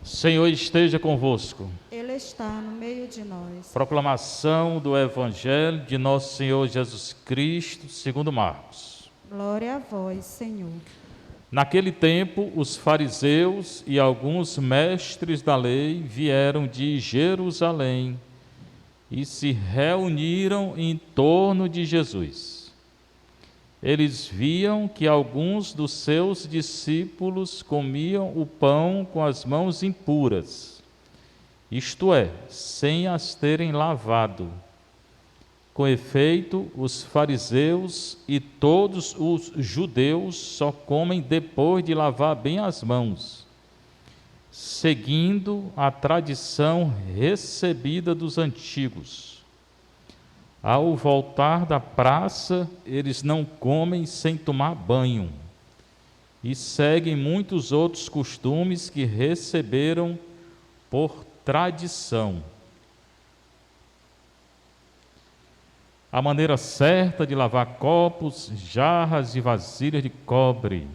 Senhor esteja convosco. Ele está no meio de nós. Proclamação do Evangelho de nosso Senhor Jesus Cristo, segundo Marcos. Glória a vós, Senhor. Naquele tempo, os fariseus e alguns mestres da lei vieram de Jerusalém e se reuniram em torno de Jesus. Eles viam que alguns dos seus discípulos comiam o pão com as mãos impuras, isto é, sem as terem lavado. Com efeito, os fariseus e todos os judeus só comem depois de lavar bem as mãos, seguindo a tradição recebida dos antigos. Ao voltar da praça, eles não comem sem tomar banho e seguem muitos outros costumes que receberam por tradição. A maneira certa de lavar copos, jarras e vasilhas de cobre.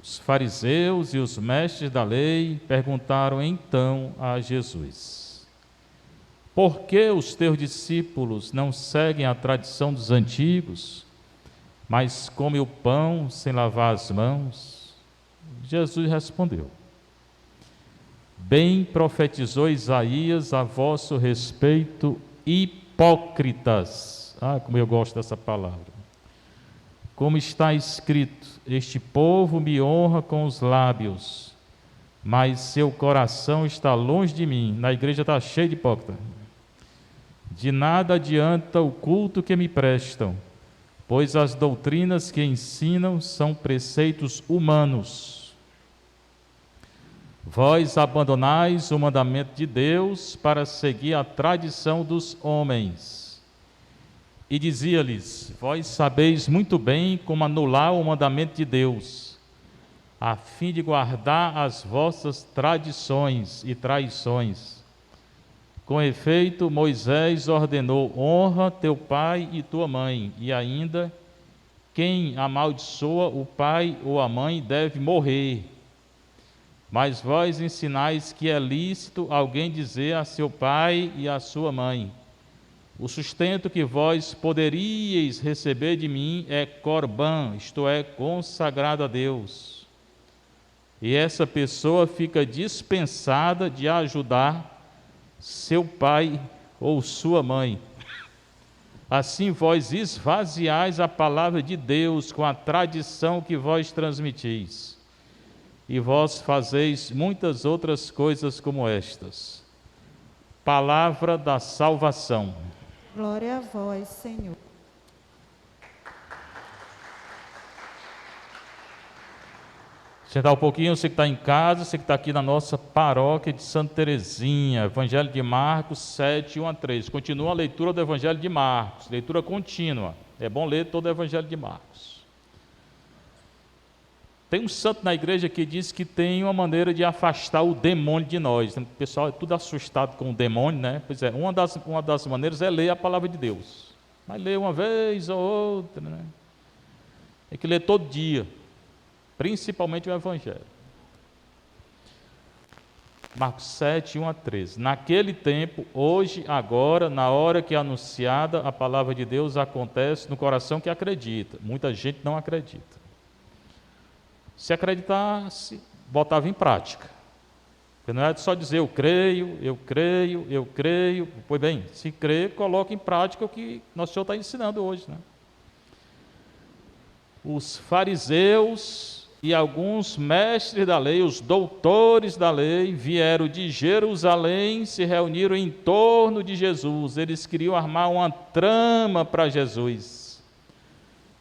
Os fariseus e os mestres da lei perguntaram então a Jesus: por que os teus discípulos não seguem a tradição dos antigos, mas comem o pão sem lavar as mãos? Jesus respondeu: bem profetizou Isaías a vosso respeito, hipócritas. Como eu gosto dessa palavra. Como está escrito: este povo me honra com os lábios, mas seu coração está longe de mim. Na igreja está cheio de hipócritas. De nada adianta o culto que me prestam, pois as doutrinas que ensinam são preceitos humanos. Vós abandonais o mandamento de Deus para seguir a tradição dos homens. E dizia-lhes: vós sabeis muito bem como anular o mandamento de Deus, a fim de guardar as vossas tradições e traições. Com efeito, Moisés ordenou: honra teu pai e tua mãe, e ainda, quem amaldiçoa o pai ou a mãe deve morrer. Mas vós ensinais que é lícito alguém dizer a seu pai e a sua mãe: o sustento que vós poderíeis receber de mim é corbã, isto é, consagrado a Deus. E essa pessoa fica dispensada de ajudar seu pai ou sua mãe. Assim vós esvaziais a palavra de Deus com a tradição que vós transmitis, e vós fazeis muitas outras coisas como estas. Palavra da salvação. Glória a vós, Senhor. Sentar um pouquinho, você que está em casa, você que está aqui na nossa paróquia de Santa Terezinha, Evangelho de Marcos 7, 1 a 3. Continua a leitura do Evangelho de Marcos, leitura contínua. É bom ler todo o Evangelho de Marcos. Tem um santo na igreja que diz que tem uma maneira de afastar o demônio de nós. O pessoal é tudo assustado com o demônio, né? Pois é, uma das maneiras é ler a palavra de Deus. Mas ler uma vez ou outra, né? Tem que ler todo dia, principalmente o Evangelho. Marcos 7, 1 a 13. Naquele tempo, hoje, agora, na hora que é anunciada, a palavra de Deus acontece no coração que acredita. Muita gente não acredita. Se acreditasse, botava em prática. Porque não é só dizer eu creio, eu creio, eu creio. Pois bem, se crê, coloca em prática o que nosso Senhor está ensinando hoje, né? Os fariseus e alguns mestres da lei, os doutores da lei, vieram de Jerusalém, se reuniram em torno de Jesus. Eles queriam armar uma trama para Jesus.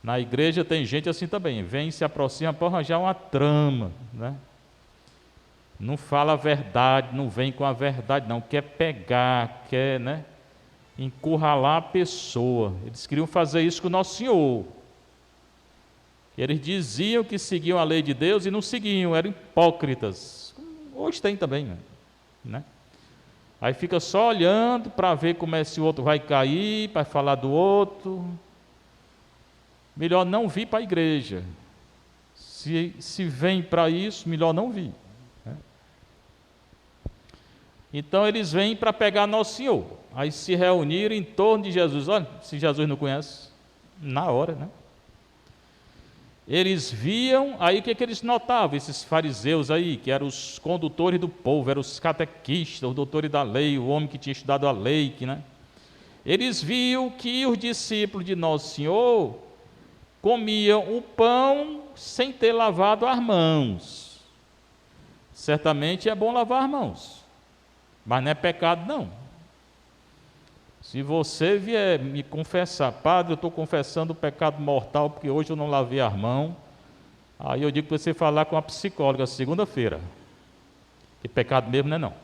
Na igreja tem gente assim também, vem e se aproxima para arranjar uma trama, né? Não fala a verdade, não vem com a verdade, não, quer pegar, quer, né, encurralar a pessoa. Eles queriam fazer isso com o Nosso Senhor. Eles diziam que seguiam a lei de Deus e não seguiam, eram hipócritas. Hoje tem também, né? Aí fica só olhando para ver como é se o outro vai cair, para falar do outro. Melhor não vir para a igreja. Se vem para isso, melhor não vir, né? Então eles vêm para pegar Nosso Senhor. Aí se reuniram em torno de Jesus. Olha, se Jesus não conhece, na hora, né? Eles viam, aí o que eles notavam? Esses fariseus aí, que eram os condutores do povo, eram os catequistas, os doutores da lei, o homem que tinha estudado a lei, né? Eles viam que os discípulos de Nosso Senhor comiam o pão sem ter lavado as mãos. Certamente é bom lavar as mãos, mas não é pecado não. Se você vier me confessar, padre, eu estou confessando o pecado mortal porque hoje eu não lavei as mãos, aí eu digo para você falar com a psicóloga segunda-feira, que pecado mesmo não é não.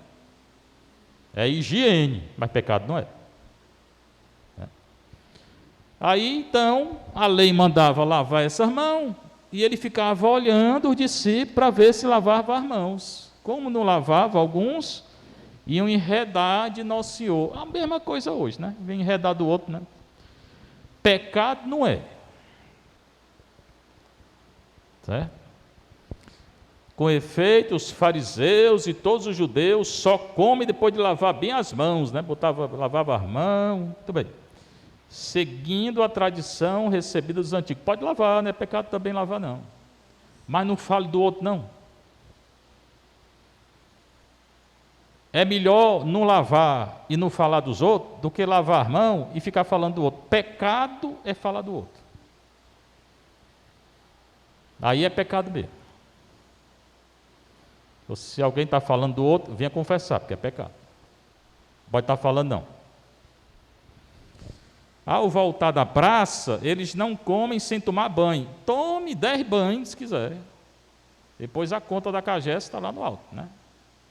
É higiene, mas pecado não é. Aí então a lei mandava lavar essas mãos e ele ficava olhando os discípulos para ver se lavava as mãos. Como não lavava, alguns iam enredar de Nosso Senhor. A mesma coisa hoje, né? Vem enredar do outro, né? Pecado não é. Certo? Com efeito, os fariseus e todos os judeus só comem depois de lavar bem as mãos, né? Lavava as mãos, muito bem. Seguindo a tradição recebida dos antigos. Pode lavar, não é pecado também lavar não. Mas não fale do outro não. É melhor não lavar e não falar dos outros do que lavar a mão e ficar falando do outro. Pecado é falar do outro. Aí é pecado mesmo. Se alguém está falando do outro, venha confessar, porque é pecado. Pode estar falando não. Ao voltar da praça, eles não comem sem tomar banho. Tome 10 banhos se quiser. Depois a conta da CAGES está lá no alto, né?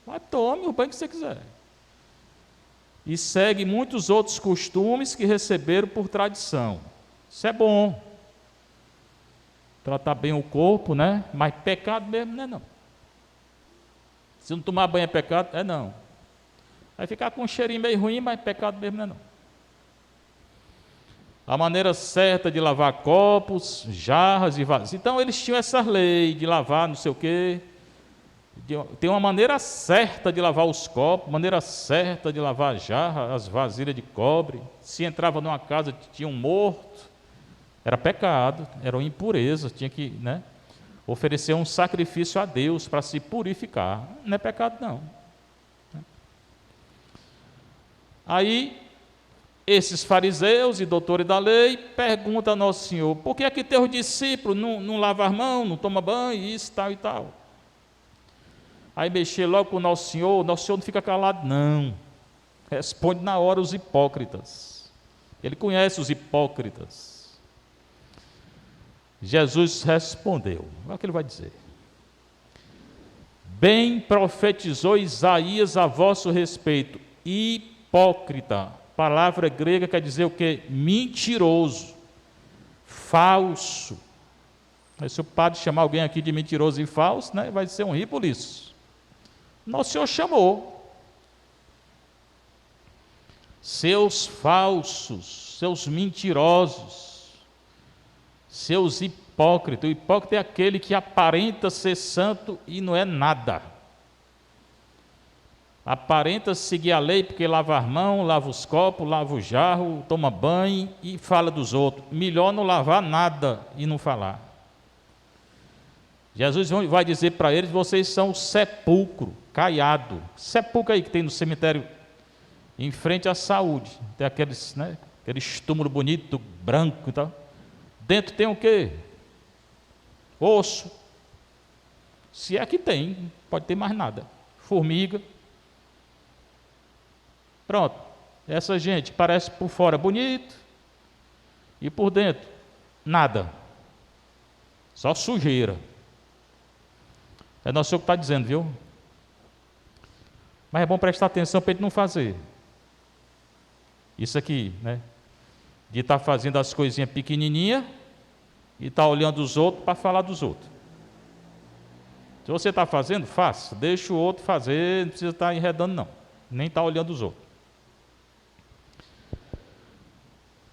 Mas tome o banho que você quiser. E segue muitos outros costumes que receberam por tradição. Isso é bom. Tratar bem o corpo, né? Mas pecado mesmo não é não. Se não tomar banho é pecado? É não. Vai ficar com um cheirinho meio ruim, mas pecado mesmo não é não. A maneira certa de lavar copos, jarras e vasos. Então eles tinham essa lei de lavar não sei o quê. Tem uma maneira certa de lavar os copos, maneira certa de lavar as jarras, as vasilhas de cobre. Se entrava numa casa que tinha um morto, era pecado, era uma impureza, tinha que, né, oferecer um sacrifício a Deus para se purificar. Não é pecado não. Aí esses fariseus e doutores da lei perguntam a Nosso Senhor: por que é que teus discípulos não lavam as mãos, não tomam banho, isso, tal e tal? Aí mexer logo com o Nosso Senhor não fica calado, não. Responde na hora os hipócritas. Ele conhece os hipócritas. Jesus respondeu, olha o que ele vai dizer. Bem profetizou Isaías a vosso respeito, hipócrita. Palavra grega quer dizer o quê? Mentiroso, falso. Mas se o padre chamar alguém aqui de mentiroso e falso, né, vai ser um rir por isso. Nosso Senhor chamou. Seus falsos, seus mentirosos, seus hipócritas. O hipócrita é aquele que aparenta ser santo e não é nada. Aparenta seguir a lei porque lava as mãos, lava os copos, lava o jarro, toma banho e fala dos outros. Melhor não lavar nada e não falar. Jesus vai dizer para eles: vocês são sepulcro, caiado. Sepulcro aí que tem no cemitério, em frente à saúde. Tem aqueles, né, aqueles túmulos bonitos, branco e tal. Dentro tem o quê? Osso. Se é que tem, pode ter mais nada. Formiga. Pronto, essa gente parece por fora bonito e por dentro nada, só sujeira. É Nosso Senhor que está dizendo, viu? Mas é bom prestar atenção para ele não fazer isso aqui, né? De estar fazendo as coisinhas pequenininhas e estar olhando os outros para falar dos outros. Se você está fazendo, faça, deixa o outro fazer, não precisa estar enredando não, nem estar olhando os outros.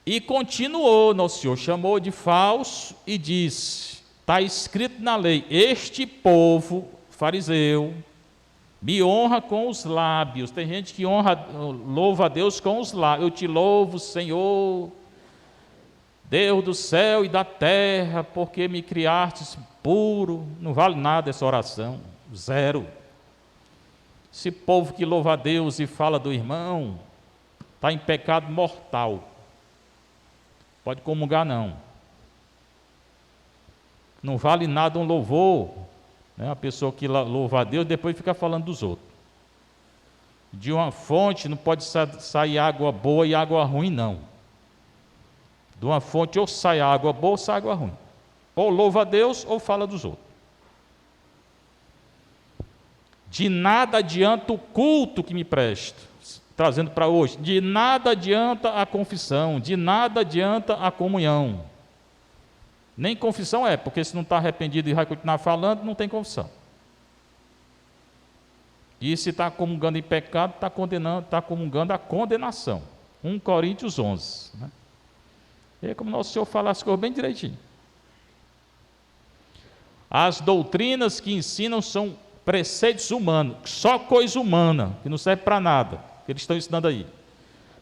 E continuou, Nosso Senhor chamou de falso e disse: está escrito na lei, este povo, fariseu, Me honra com os lábios. Tem gente que louva a Deus com os lábios. Eu te louvo, Senhor, Deus do céu e da terra, porque me criastes puro. Não vale nada essa oração, zero. Esse povo que louva a Deus e fala do irmão, está em pecado mortal. Pode comungar não. Não vale nada um louvor, né? A pessoa que louva a Deus depois fica falando dos outros. De uma fonte não pode sair água boa e água ruim, não. De uma fonte ou sai água boa ou sai água ruim. Ou louva a Deus ou fala dos outros. De nada adianta o culto que me presto, trazendo para hoje. De nada adianta a confissão, de nada adianta a comunhão. Nem confissão é, porque se não está arrependido e vai continuar falando, não tem confissão. E se está comungando em pecado, está comungando a condenação. 1 Coríntios 11. Né? E é como nosso Senhor fala as coisas bem direitinho. As doutrinas que ensinam são preceitos humanos, só coisa humana, que não serve para nada, que eles estão ensinando aí.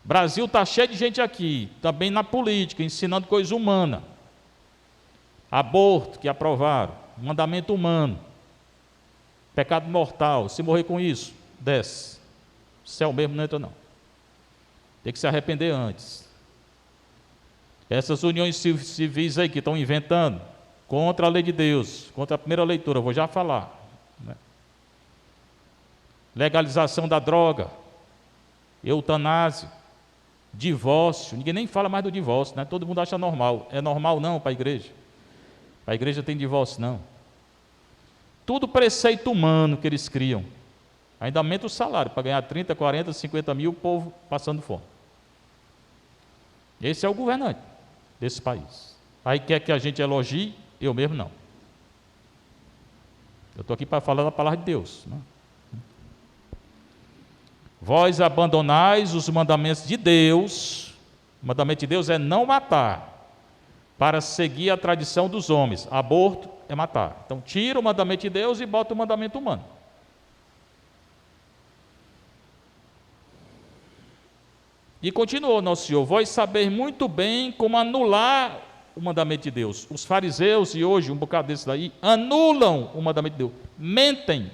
O Brasil está cheio de gente aqui, também na política, ensinando coisa humana. Aborto, que aprovaram, mandamento humano, pecado mortal, se morrer com isso, desce. Céu mesmo não entra não. Tem que se arrepender antes. Essas uniões civis aí que estão inventando, contra a lei de Deus, contra a primeira leitura, eu vou já falar. Né? Legalização da droga, eutanásia, divórcio, ninguém nem fala mais do divórcio, né? Todo mundo acha normal. É normal não para a igreja. A igreja tem divórcio não. Tudo preceito humano que eles criam. Ainda aumenta o salário para ganhar 30, 40, 50 mil, o povo passando fome. Esse é o governante desse país. Aí quer que a gente elogie, eu mesmo não. Eu estou aqui para falar da palavra de Deus. Né? Vós abandonais os mandamentos de Deus. O mandamento de Deus é não matar, para seguir a tradição dos homens. Aborto é matar. Então tira o mandamento de Deus e bota o mandamento humano. E continuou nosso Senhor: vós sabeis muito bem como anular o mandamento de Deus. Os fariseus, e hoje um bocado desses daí, anulam o mandamento de Deus, mentem.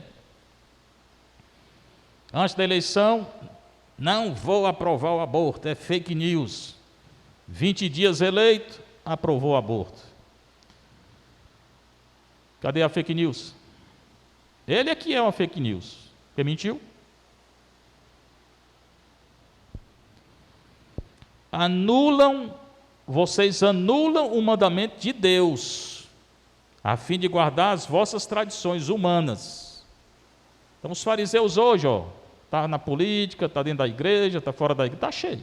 Antes da eleição, não vou aprovar o aborto, é fake news. 20 dias eleito, aprovou o aborto. Cadê a fake news? Ele é que é uma fake news. Porque mentiu? Vocês anulam o mandamento de Deus, a fim de guardar as vossas tradições humanas. Então os fariseus hoje, está na política, está dentro da igreja, está fora da igreja, está cheio.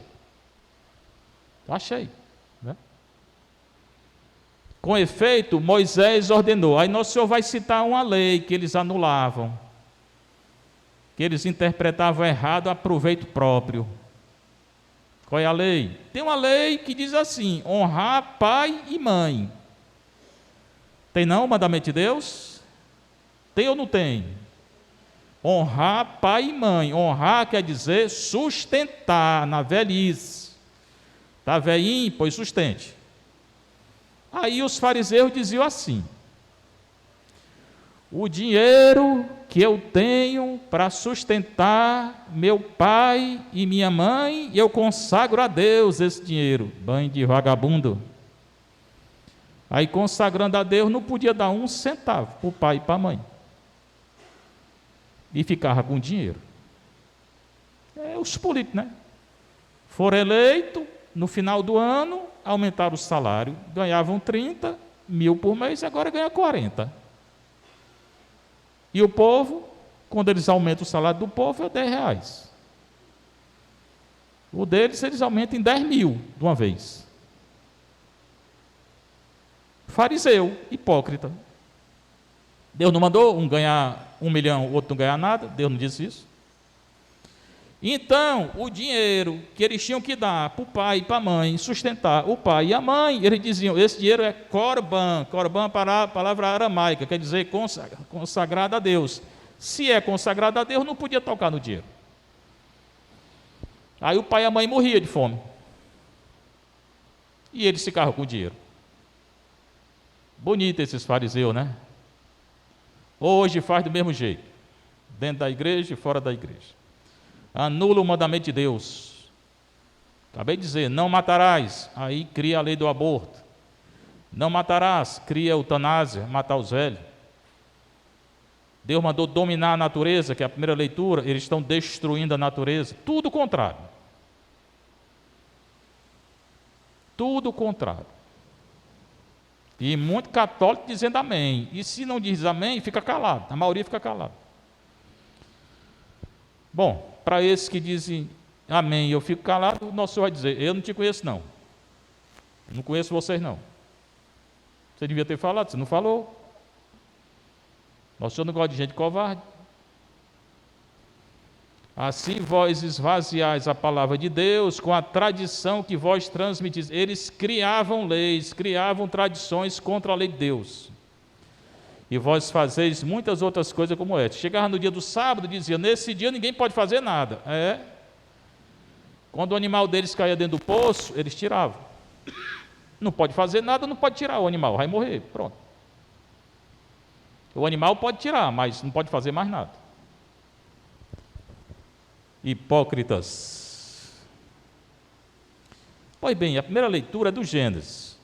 Está cheio. Né? Com efeito, Moisés ordenou. Aí nosso Senhor vai citar uma lei que eles anulavam, que eles interpretavam errado a proveito próprio. Qual é a lei? Tem uma lei que diz assim: honrar pai e mãe. Tem não o mandamento de Deus? Tem ou não tem? Honrar pai e mãe. Honrar quer dizer sustentar na velhice. Está velhinho, pois sustente. Aí os fariseus diziam assim: o dinheiro que eu tenho para sustentar meu pai e minha mãe, eu consagro a Deus esse dinheiro. Banho de vagabundo. Aí consagrando a Deus não podia dar 1 centavo para o pai e para a mãe. E ficava com dinheiro. Os políticos, né? Foram eleitos, no final do ano, aumentaram o salário, ganhavam 30 mil por mês, agora ganha 40. E o povo, quando eles aumentam o salário do povo, é 10 reais. O deles, eles aumentam em 10 mil de uma vez. Fariseu, hipócrita. Deus não mandou um ganhar 1 milhão, o outro não ganhar nada? Deus não disse isso? Então, o dinheiro que eles tinham que dar para o pai e para a mãe, sustentar o pai e a mãe, eles diziam: esse dinheiro é corban. Corban é a palavra aramaica, quer dizer consagrado a Deus. Se é consagrado a Deus, não podia tocar no dinheiro. Aí o pai e a mãe morriam de fome. E eles ficavam com o dinheiro. Bonito esses fariseus, né? Hoje faz do mesmo jeito. Dentro da igreja e fora da igreja. Anula o mandamento de Deus. Acabei de dizer, não matarás. Aí cria a lei do aborto. Não matarás, cria a eutanásia, matar os velhos. Deus mandou dominar a natureza, que é a primeira leitura, eles estão destruindo a natureza. Tudo o contrário. Tudo o contrário. E muito católico dizendo amém. E se não diz amém, fica calado. A maioria fica calado. Bom, para esses que dizem amém e eu fico calado, o nosso Senhor vai dizer, eu não te conheço não. Não conheço vocês não. Você devia ter falado, você não falou. Nosso Senhor não gosta de gente covarde. Assim vós esvaziais a palavra de Deus com a tradição que vós transmitis. Eles criavam leis, criavam tradições contra a lei de Deus. E vós fazeis muitas outras coisas como essa. Chegava no dia do sábado e dizia, nesse dia ninguém pode fazer nada. Quando o animal deles caía dentro do poço, eles tiravam. Não pode fazer nada, não pode tirar o animal, vai morrer, pronto. O animal pode tirar, mas não pode fazer mais nada. Hipócritas. Pois bem, a primeira leitura é do Gênesis.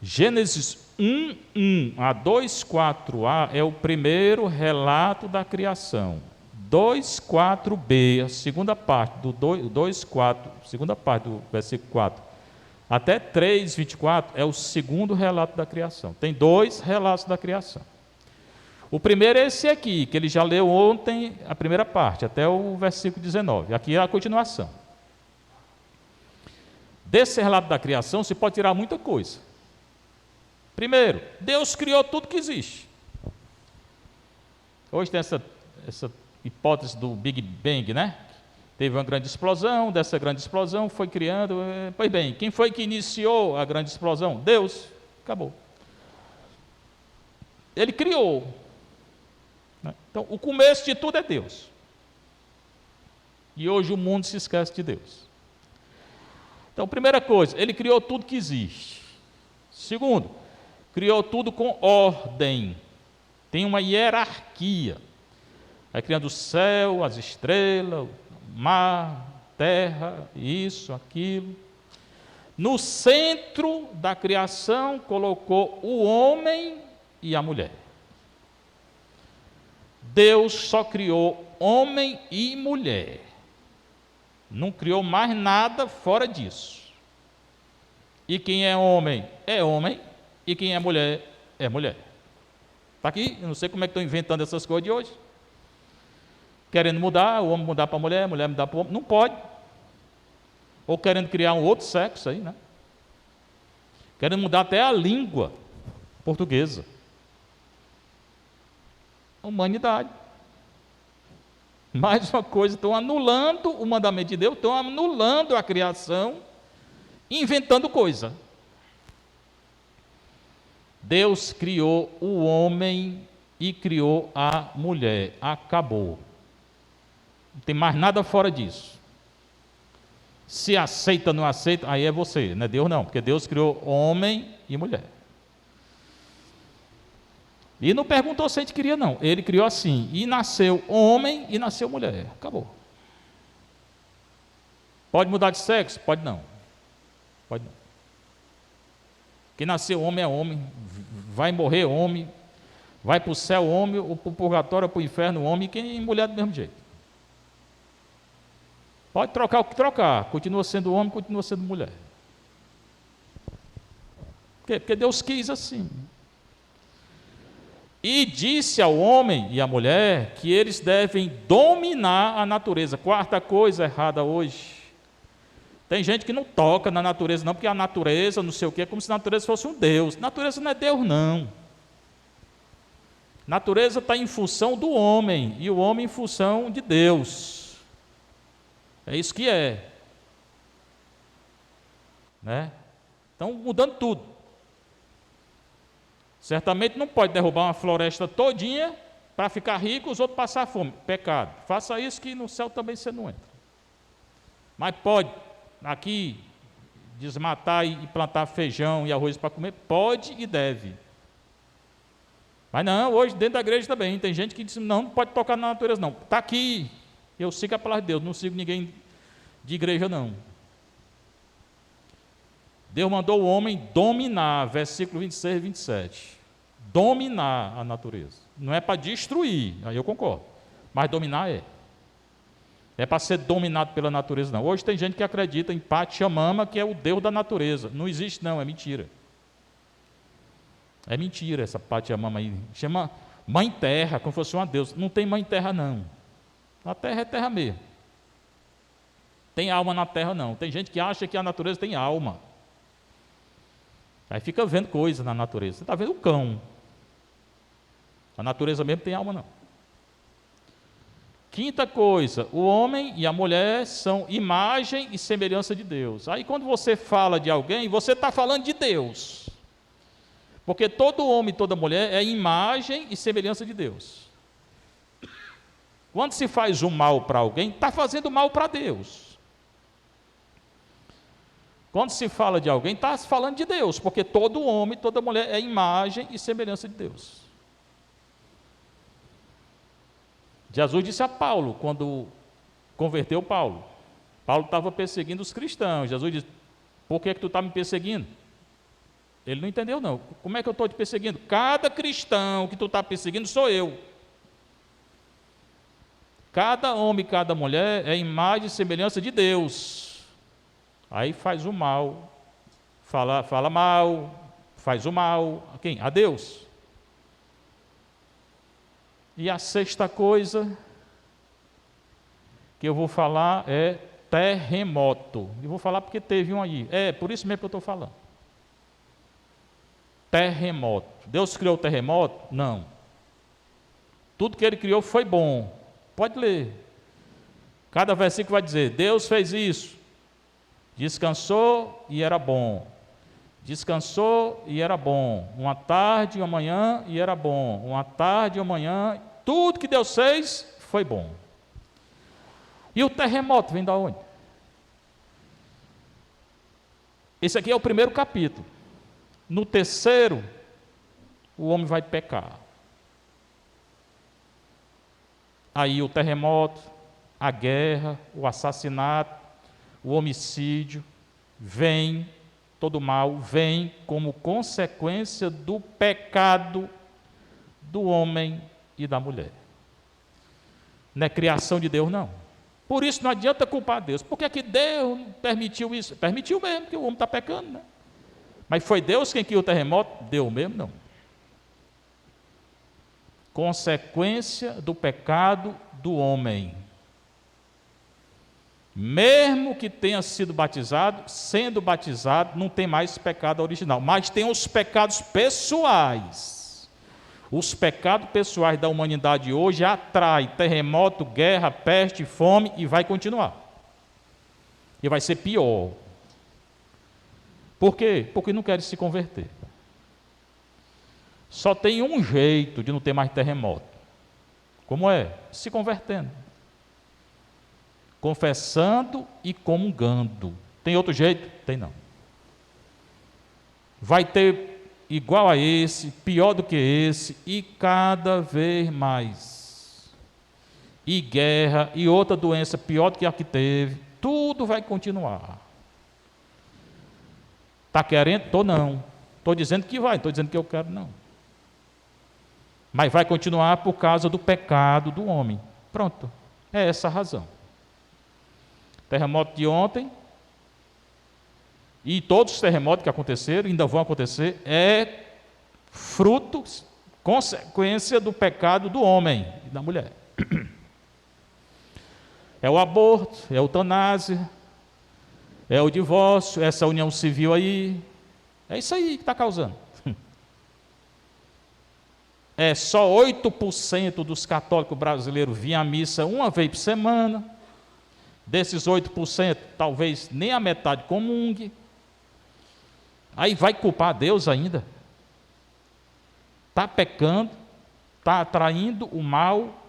Gênesis 1:1 a 2:4a é o primeiro relato da criação. 2:4b, a segunda parte do 2:4, segunda parte do versículo 4, até 3:24 é o segundo relato da criação. Tem dois relatos da criação. O primeiro é esse aqui, que ele já leu ontem, a primeira parte, até o versículo 19. Aqui é a continuação. Desse relato da criação se pode tirar muita coisa. Primeiro, Deus criou tudo que existe. Hoje tem essa hipótese do Big Bang, né? Teve uma grande explosão, dessa grande explosão foi criando. Pois bem, quem foi que iniciou a grande explosão? Deus. Acabou. Ele criou. Então, o começo de tudo é Deus. E hoje o mundo se esquece de Deus. Então, primeira coisa, ele criou tudo que existe. Segundo, criou tudo com ordem. Tem uma hierarquia. Vai criando o céu, as estrelas, o mar, terra, isso, aquilo. No centro da criação colocou o homem e a mulher. Deus só criou homem e mulher. Não criou mais nada fora disso. E quem é homem, e quem é mulher, é mulher. Está aqui, eu não sei como é que estão inventando essas coisas de hoje. Querendo mudar, o homem mudar para a mulher mudar para o homem, não pode. Ou querendo criar um outro sexo aí, né? Querendo mudar até a língua portuguesa. Humanidade. Mais uma coisa, estão anulando o mandamento de Deus, estão anulando a criação, inventando coisa. Deus criou o homem e criou a mulher. Acabou. Não tem mais nada fora disso. Se aceita ou não aceita, aí é você, não é Deus não, porque Deus criou homem e mulher. E não perguntou se a gente queria não, ele criou assim, e nasceu homem e nasceu mulher, acabou. Pode mudar de sexo? Pode não. Pode não. Quem nasceu homem é homem, vai morrer homem, vai para o céu homem, ou para o purgatório, ou para o inferno homem, e quem é mulher do mesmo jeito. Pode trocar o que trocar, continua sendo homem, continua sendo mulher. Por quê? Porque Deus quis assim. E disse ao homem e à mulher que eles devem dominar a natureza. Quarta coisa errada hoje. Tem gente que não toca na natureza não, porque a natureza, não sei o quê, é como se a natureza fosse um Deus. Natureza não é Deus não. Natureza está em função do homem, e o homem em função de Deus. É isso que é. Né? Então, mudando tudo. Certamente não pode derrubar uma floresta todinha para ficar rico, os outros passar fome. Pecado. Faça isso que no céu também você não entra. Mas pode, aqui, desmatar e plantar feijão e arroz para comer? Pode e deve. Mas não, hoje dentro da igreja também, tem gente que diz, não pode tocar na natureza não. Está aqui, eu sigo a palavra de Deus, não sigo ninguém de igreja não. Deus mandou o homem dominar, versículo 26 e 27. Dominar a natureza. Não é para destruir, aí eu concordo. Mas dominar é. É para ser dominado pela natureza, não. Hoje tem gente que acredita em Pachamama, que é o Deus da natureza. Não existe, não, é mentira. É mentira essa Pachamama aí. Chama Mãe Terra, como se fosse uma deusa. Não tem Mãe Terra, não. A terra é terra mesmo. Tem alma na terra, não. Tem gente que acha que a natureza tem alma. Aí fica vendo coisa na natureza. Você está vendo o cão. A natureza mesmo tem alma, não. Quinta coisa, o homem e a mulher são imagem e semelhança de Deus. Aí quando você fala de alguém, você está falando de Deus. Porque todo homem e toda mulher é imagem e semelhança de Deus. Quando se faz o mal para alguém, está fazendo mal para Deus. Quando se fala de alguém, está falando de Deus, porque todo homem e toda mulher é imagem e semelhança de Deus. Jesus disse a Paulo, quando converteu Paulo. Paulo estava perseguindo os cristãos. Jesus disse, por que tu está me perseguindo? Ele não entendeu não. Como é que eu estou te perseguindo? Cada cristão que tu está perseguindo sou eu. Cada homem e cada mulher é imagem e semelhança de Deus. Aí faz o mal, fala mal, faz o mal a quem? A Deus. E a sexta coisa que eu vou falar é terremoto. E vou falar porque teve um aí. É, por isso mesmo que eu estou falando. Terremoto. Deus criou o terremoto? Não. Tudo que ele criou foi bom. Pode ler. Cada versículo vai dizer, Deus fez isso. Descansou e era bom. Descansou e era bom. Uma tarde e uma manhã e era bom. Uma tarde e uma manhã, tudo que Deus fez foi bom. E o terremoto vem da onde? Esse aqui é o primeiro capítulo. No terceiro, o homem vai pecar. Aí o terremoto, a guerra, o assassinato, o homicídio, vem, todo mal vem como consequência do pecado do homem e da mulher. Não é criação de Deus, não. Por isso não adianta culpar Deus. Por que Deus permitiu isso? Permitiu mesmo, que o homem está pecando, né? Mas foi Deus quem criou o terremoto? Deus mesmo, não. Consequência do pecado do homem. Mesmo que tenha sido batizado, sendo batizado, não tem mais pecado original, mas tem os pecados pessoais. Os pecados pessoais da humanidade hoje atraem terremoto, guerra, peste, fome e vai continuar. E vai ser pior. Por quê? Porque não querem se converter. Só tem um jeito de não ter mais terremoto. Como é? Se convertendo. Confessando e comungando. Tem outro jeito? Tem não. Vai ter igual a esse, pior do que esse, e cada vez mais. E guerra, e outra doença pior do que a que teve. Tudo vai continuar. Está querendo? Estou não. Estou dizendo que vai, estou dizendo que eu quero não. Mas vai continuar por causa do pecado do homem. Pronto. É essa a razão. Terremoto de ontem e todos os terremotos que aconteceram, ainda vão acontecer, é fruto, consequência do pecado do homem e da mulher. É o aborto, é a eutanásia, é o divórcio, essa união civil aí, é isso aí que está causando. É só 8% dos católicos brasileiros vêm à missa uma vez por semana. Desses 8%, talvez nem a metade comungue. Aí vai culpar Deus ainda. Está pecando, está atraindo o mal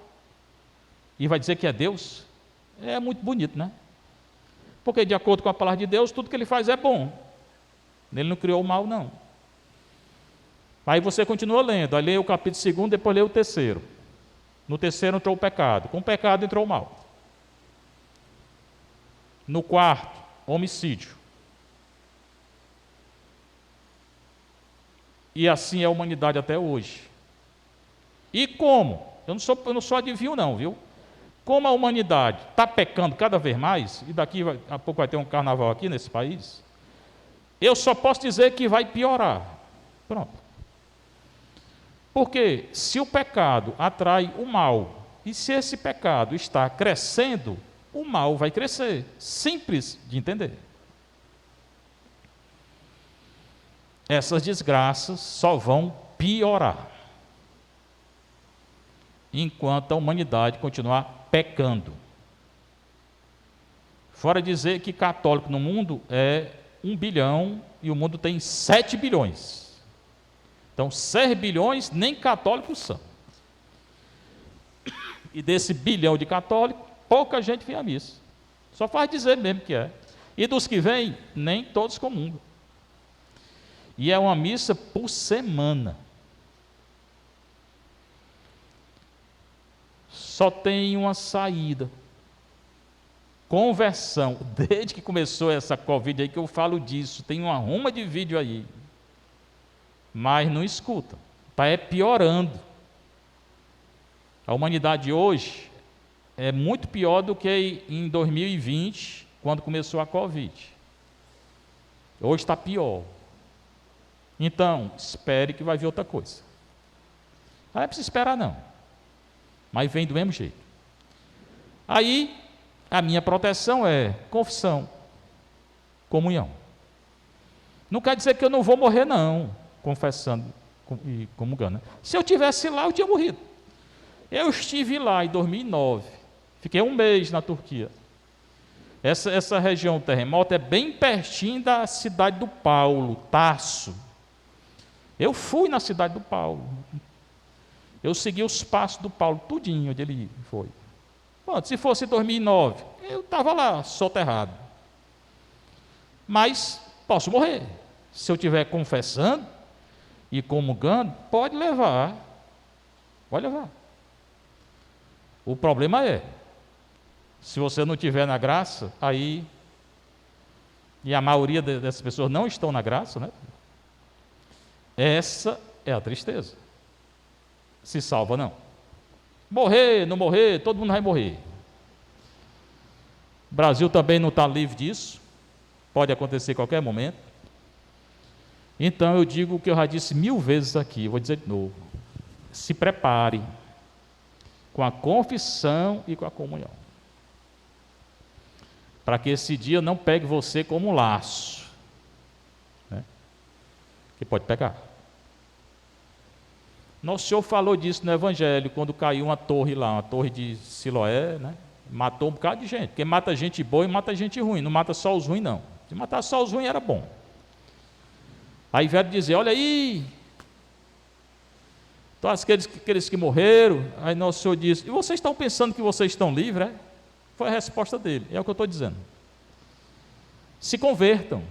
e vai dizer que é Deus? É muito bonito, né? Porque de acordo com a palavra de Deus, tudo que ele faz é bom. Ele não criou o mal, não. Aí você continua lendo, aí lê o capítulo 2, depois lê o 3º. No 3º entrou o pecado, com o pecado entrou o mal. No 4º, homicídio. E assim é a humanidade até hoje. E como? Eu não sou adivinho não, viu? Como a humanidade está pecando cada vez mais, e a pouco vai ter um carnaval aqui nesse país, eu só posso dizer que vai piorar. Pronto. Porque se o pecado atrai o mal, e se esse pecado está crescendo, o mal vai crescer. Simples de entender. Essas desgraças só vão piorar enquanto a humanidade continuar pecando. Fora dizer que católico no mundo é 1 bilhão e o mundo tem 7 bilhões. Então, 6 bilhões nem católicos são. E desse bilhão de católicos, pouca gente vem à missa. Só faz dizer mesmo que é. E dos que vêm, nem todos comungam. E é uma missa por semana. Só tem uma saída. Conversão. Desde que começou essa Covid aí que eu falo disso, tem uma ruma de vídeo aí. Mas não escuta. Está piorando. A humanidade hoje é muito pior do que em 2020, quando começou a Covid. Hoje está pior. Então, espere que vai vir outra coisa. Não é preciso esperar não. Mas vem do mesmo jeito. Aí, a minha proteção é confissão, comunhão. Não quer dizer que eu não vou morrer não, confessando e comungando. Se eu tivesse lá, eu tinha morrido. Eu estive lá em 2009. Fiquei 1 mês na Turquia. Essa região do terremoto é bem pertinho da cidade do Paulo, Tarso. Eu fui na cidade do Paulo. Eu segui os passos do Paulo, tudinho onde ele foi. Bom, se fosse 2009, eu estava lá, soterrado. Mas posso morrer. Se eu estiver confessando e comungando, pode levar. Pode levar. O problema é, se você não estiver na graça, aí, e a maioria dessas pessoas não estão na graça, né? Essa é a tristeza. Se salva não. Morrer, não morrer, todo mundo vai morrer. O Brasil também não está livre disso. Pode acontecer a qualquer momento. Então eu digo o que eu já disse 1000 vezes aqui, vou dizer de novo. Se prepare com a confissão e com a comunhão. Para que esse dia não pegue você como um laço. Né? Que pode pegar. Nosso Senhor falou disso no Evangelho, quando caiu uma torre lá, uma torre de Siloé, né? Matou um bocado de gente, porque mata gente boa e mata gente ruim, não mata só os ruins não. Se matar só os ruins era bom. Aí vieram dizer, olha aí, então aqueles que morreram, aí Nosso Senhor disse, e vocês estão pensando que vocês estão livres? É? Foi a resposta dele, é o que eu estou dizendo. Se convertam,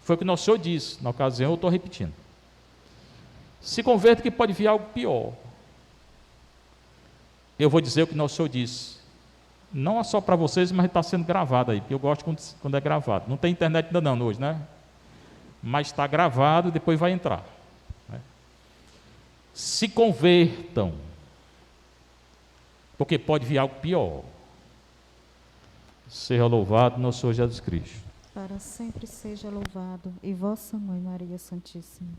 foi o que Nosso Senhor disse, na ocasião eu estou repetindo. Se converta que pode vir algo pior. Eu vou dizer o que Nosso Senhor disse. Não é só para vocês, mas está sendo gravado aí, porque eu gosto quando é gravado. Não tem internet ainda não hoje, né? Mas está gravado e depois vai entrar. Né? Se convertam, porque pode vir algo pior. Seja louvado nosso Senhor Jesus Cristo. Para sempre seja louvado, e vossa Mãe Maria Santíssima.